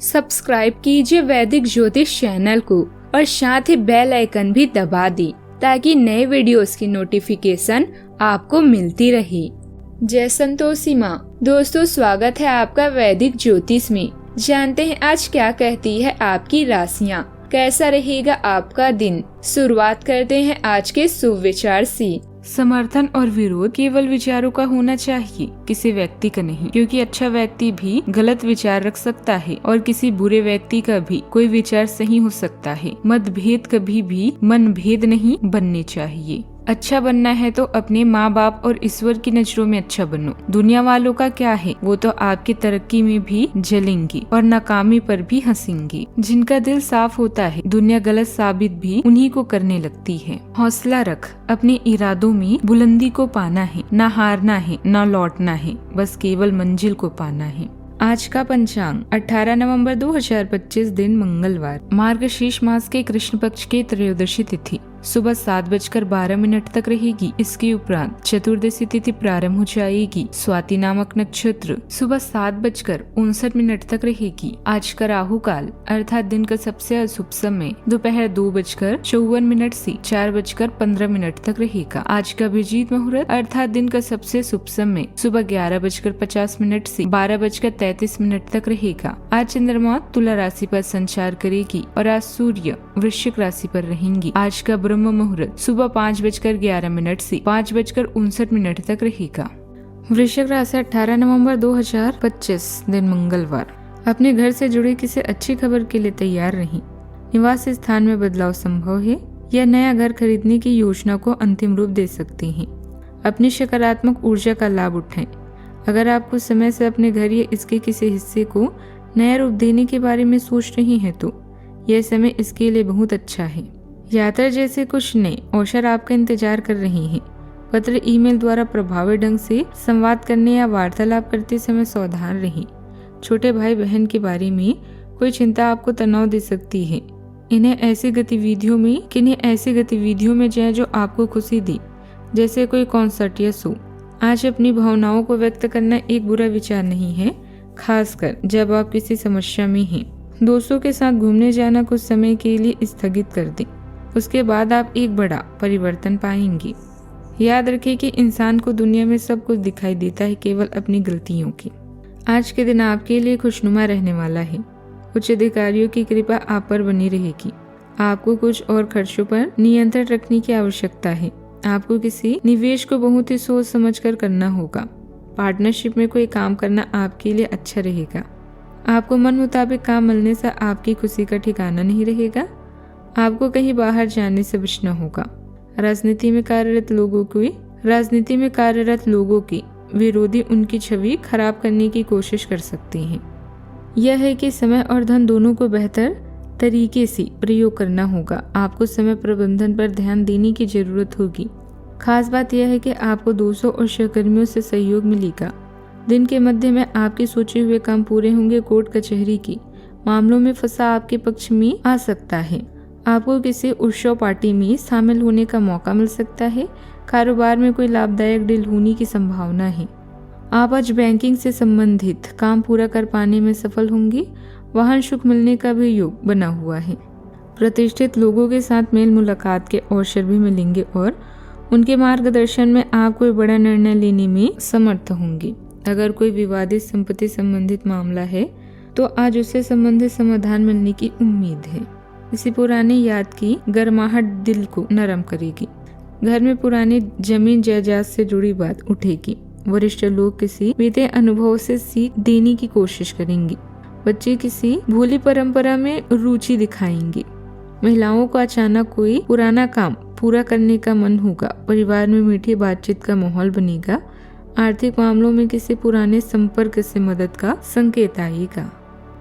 Subscribe कीजिए वैदिक ज्योतिष चैनल को और साथ ही बेल आइकन भी दबा दी ताकि नए वीडियोस की नोटिफिकेशन आपको मिलती रहे। जय संतोषी माँ। दोस्तों, स्वागत है आपका वैदिक ज्योतिष में। जानते हैं आज क्या कहती है आपकी राशियाँ, कैसा रहेगा आपका दिन। शुरुआत करते हैं आज के शुभ विचार से। समर्थन और विरोध केवल विचारों का होना चाहिए, किसी व्यक्ति का नहीं, क्योंकि अच्छा व्यक्ति भी गलत विचार रख सकता है और किसी बुरे व्यक्ति का भी कोई विचार सही हो सकता है। मतभेद कभी भी मनभेद नहीं बनने चाहिए। अच्छा बनना है तो अपने माँ बाप और ईश्वर की नजरों में अच्छा बनो। दुनिया वालों का क्या है, वो तो आपकी तरक्की में भी जलेंगी और नाकामी पर भी हंसेंगी। जिनका दिल साफ होता है, दुनिया गलत साबित भी उन्हीं को करने लगती है। हौसला रख, अपने इरादों में बुलंदी को पाना है, ना हारना है ना लौटना है, बस केवल मंजिल को पाना है। आज का पंचांग 18 नवंबर 2025 दिन मंगलवार, मार्गशीर्ष मास के कृष्ण पक्ष के त्रयोदशी तिथि सुबह 7:12 तक रहेगी। इसके उपरांत चतुर्दशी तिथि प्रारंभ हो जाएगी। स्वाति नामक नक्षत्र सुबह 7:59 तक रहेगी। आज का राहु काल अर्थात दिन का सबसे अशुभ समय दोपहर 2:54 से 4:15 तक रहेगा। आज का अभिजीत मुहूर्त अर्थात दिन का सबसे शुभ समय सुबह 11:50 से 12:33 तक रहेगा। आज चंद्रमा तुला राशि पर संचार करेगी और आज सूर्य वृश्चिक राशि पर रहेंगी। आज का ब्रह्म मुहूर्त सुबह 5:11 से 5:59 तक रहेगा। वृश्चिक राशि 18 नवंबर 2025 दिन मंगलवार, अपने घर से जुड़ी किसी अच्छी खबर के लिए तैयार रहें। निवास स्थान में बदलाव संभव है या नया घर खरीदने की योजना को अंतिम रूप दे सकते हैं। अपनी सकारात्मक ऊर्जा का लाभ उठाएं। अगर आप कुछ समय से अपने घर या इसके किसी हिस्से को नया रूप देने के बारे में सोच रही हैं तो यह समय इसके लिए बहुत अच्छा है। यात्रा जैसे कुछ नए अवसर आपका इंतजार कर रही हैं। पत्र ईमेल द्वारा प्रभावी ढंग से संवाद करने या वार्तालाप करते समय सावधान रहें। छोटे भाई बहन के बारे में कोई चिंता आपको तनाव दे सकती है। किन्हीं ऐसी गतिविधियों में जाएं जो आपको खुशी दे, जैसे कोई कॉन्सर्ट या शो। आज अपनी भावनाओं को व्यक्त करना एक बुरा विचार नहीं है, खासकर जब आप किसी समस्या में हैं। दोस्तों के साथ घूमने जाना कुछ समय के लिए स्थगित कर दें, उसके बाद आप एक बड़ा परिवर्तन पाएंगे। याद रखें कि इंसान को दुनिया में सब कुछ दिखाई देता है, केवल अपनी गलतियों की। आज के दिन आपके लिए खुशनुमा रहने वाला है। उच्च अधिकारियों की कृपा आप पर बनी रहेगी। आपको कुछ और खर्चों पर नियंत्रण रखने की आवश्यकता है। आपको किसी निवेश को बहुत ही सोच समझकर करना होगा। पार्टनरशिप में कोई काम करना आपके लिए अच्छा रहेगा। आपको मन मुताबिक काम मिलने से आपकी खुशी का ठिकाना नहीं रहेगा। आपको कहीं बाहर जाने से बचना होगा। राजनीति में कार्यरत लोगों की विरोधी उनकी छवि खराब करने की कोशिश कर सकते हैं। यह है कि समय और धन दोनों को बेहतर तरीके से प्रयोग करना होगा। आपको समय प्रबंधन पर ध्यान देने की जरूरत होगी। खास बात यह है कि आपको दोस्तों और सहकर्मियों से सहयोग मिलेगा। दिन के मध्य में आपके सोचे हुए काम पूरे होंगे। कोर्ट कचहरी की मामलों में फंसा आपके पक्ष में आ सकता है। आपको किसी उत्सव पार्टी में शामिल होने का मौका मिल सकता है। कारोबार में कोई लाभदायक डील होने की संभावना है। आप आज बैंकिंग से संबंधित काम पूरा कर पाने में सफल होंगे। वाहन सुख मिलने का भी योग बना हुआ है। प्रतिष्ठित लोगों के साथ मेल मुलाकात के अवसर भी मिलेंगे और उनके मार्गदर्शन में आप कोई बड़ा निर्णय लेने में समर्थ होंगे। अगर कोई विवादित संपत्ति संबंधित मामला है तो आज उससे संबंधित समाधान मिलने की उम्मीद है। किसी पुरानी याद की गर्माहट दिल को नरम करेगी। घर में पुरानी जमीन जायदाद से जुड़ी बात उठेगी। वरिष्ठ लोग किसी बीते अनुभव से सीख देने की कोशिश करेंगे। बच्चे किसी भोली परंपरा में रुचि दिखाएंगे। महिलाओं को अचानक कोई पुराना काम पूरा करने का मन होगा। परिवार में मीठी बातचीत का माहौल बनेगा। आर्थिक मामलों में किसी पुराने संपर्क से मदद का संकेत आएगा।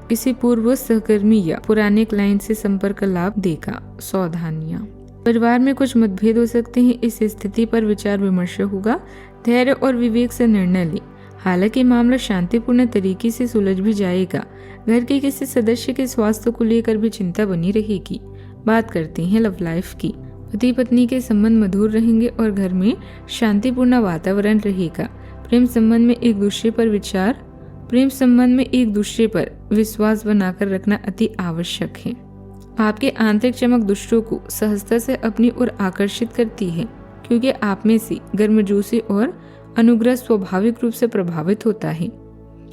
किसी पूर्व सहकर्मी या पुराने क्लाइंट से संपर्क लाभ देगा। सावधानियां, परिवार में कुछ मतभेद हो सकते हैं। इस स्थिति पर विचार विमर्श होगा। धैर्य और विवेक से निर्णय लें। हालांकि मामला शांतिपूर्ण तरीके से सुलझ भी जाएगा। घर के किसी सदस्य के स्वास्थ्य को लेकर भी चिंता बनी रहेगी। बात करते हैं लव लाइफ की। पति पत्नी के संबंध मधुर रहेंगे और घर में शांतिपूर्ण वातावरण रहेगा। प्रेम संबंध में एक दूसरे पर विचार प्रेम संबंध में एक दूसरे पर विश्वास बनाकर रखना अति आवश्यक है। आपकी आंतरिक चमक दूसरों को सहजता से अपनी ओर आकर्षित करती है, क्योंकि आप में से गर्मजोशी और अनुग्रह स्वाभाविक रूप से प्रभावित होता है।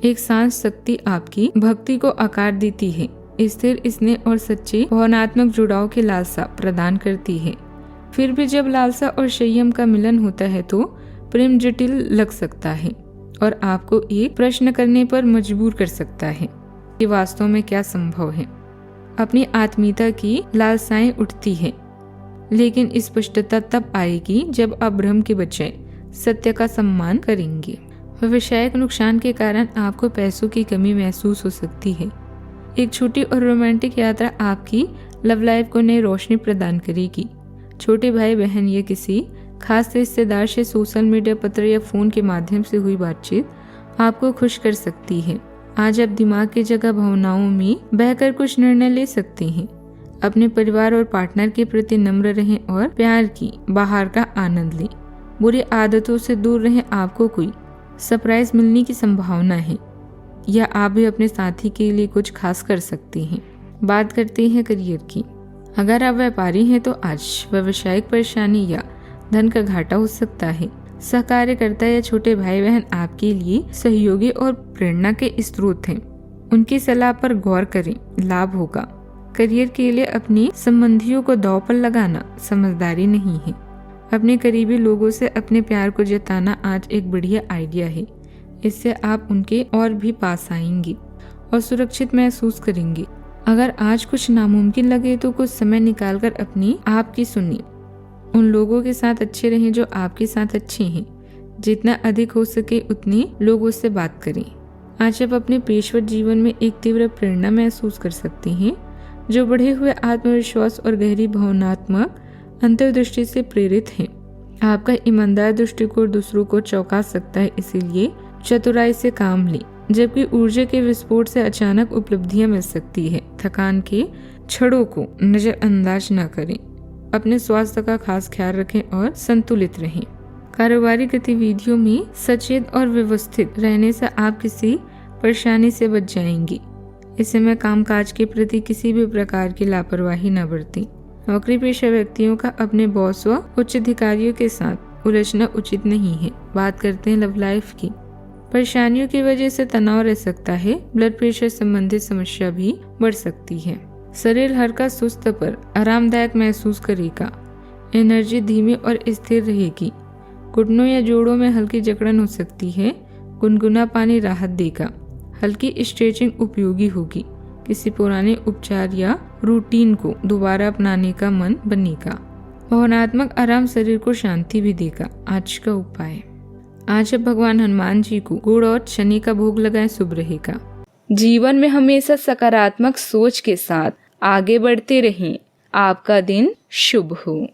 एक शांत शक्ति आपकी भक्ति को आकार देती है, स्थिर, स्नेह और सच्चे भावनात्मक जुड़ाव की लालसा प्रदान करती है। फिर भी जब लालसा और संयम का मिलन होता है तो प्रेम जटिल लग सकता है और आपको एक प्रश्न करने पर मजबूर कर सकता है कि वास्तव में क्या संभव है। अपनी आत्मीयता की लालसाएं उठती है, लेकिन स्पष्टता तब आएगी जब आप भ्रम के बजाय सत्य का सम्मान करेंगे। व्यवसायिक नुकसान के कारण आपको पैसों की कमी महसूस हो सकती है। एक छोटी और रोमांटिक यात्रा आपकी लव लाइफ को नई रोशनी प्रदान करेगी। छोटे भाई बहन या किसी खास रिश्तेदार से सोशल मीडिया, पत्र या फोन के माध्यम से हुई बातचीत आपको खुश कर सकती है। आज आप दिमाग की जगह भावनाओं में बहकर कुछ निर्णय ले सकते हैं। अपने परिवार और पार्टनर के प्रति नम्र रहें और प्यार की बाहर का आनंद लें। बुरी आदतों से दूर रहें। आपको कोई सरप्राइज मिलने की संभावना है या आप भी अपने साथी के लिए कुछ खास कर सकते हैं। बात करते हैं करियर की। अगर आप व्यापारी हैं तो आज व्यावसायिक परेशानी या धन का घाटा हो सकता है। सहकार्यकर्ता या छोटे भाई बहन आपके लिए सहयोगी और प्रेरणा के स्रोत हैं। उनकी सलाह पर गौर करें, लाभ होगा। करियर के लिए अपने संबंधियों को दांव पर लगाना समझदारी नहीं है। अपने करीबी लोगों से अपने प्यार को जताना आज एक बढ़िया आइडिया है। इससे आप उनके और भी पास आएंगे और सुरक्षित महसूस करेंगे। अगर आज कुछ नामुमकिन लगे तो कुछ समय निकालकर अपनी आप की सुनिए। उन लोगों के साथ अच्छे रहें जो आपके साथ अच्छे हैं। जितना अधिक हो सके उतने लोगों से बात करें। आज आप अपने पेशेवर जीवन में एक तीव्र प्रेरणा महसूस कर सकते हैं जो बढ़े हुए आत्मविश्वास और गहरी भावनात्मक अंतर्दृष्टि से प्रेरित है। आपका ईमानदार दृष्टिकोण दूसरों को चौंका सकता है, इसीलिए चतुराई से काम लें। जबकि ऊर्जा के विस्फोट से अचानक उपलब्धियां मिल सकती है। थकान के क्षणों को नजरअंदाज न करें। अपने स्वास्थ्य का खास ख्याल रखें और संतुलित रहें। कारोबारी गतिविधियों में सचेत और व्यवस्थित रहने से आप किसी परेशानी से बच जाएंगे। इस समय कामकाज के प्रति किसी भी प्रकार की लापरवाही न बरतें। नौकरी पेशा व्यक्तियों का अपने बॉस व उच्च अधिकारियों के साथ उलझना उचित नहीं है। बात करते हैं लव लाइफ की। परेशानियों की वजह से तनाव रह सकता है। ब्लड प्रेशर संबंधित समस्या भी बढ़ सकती है। शरीर हल्का सुस्त पर आरामदायक महसूस करेगा। एनर्जी धीमी और स्थिर रहेगी। घुटनों या जोड़ों में हल्की जकड़न हो सकती है। गुनगुना पानी राहत देगा। हल्की स्ट्रेचिंग उपयोगी होगी। किसी पुराने उपचार या रूटीन को दोबारा अपनाने का मन बनेगा। भावनात्मक आराम शरीर को शांति भी देगा। आज का उपाय, आज आप भगवान हनुमान जी को गुड़ और शनि का भोग लगाएं, शुभ रहेगा। जीवन में हमेशा सकारात्मक सोच के साथ आगे बढ़ते रहें। आपका दिन शुभ हो।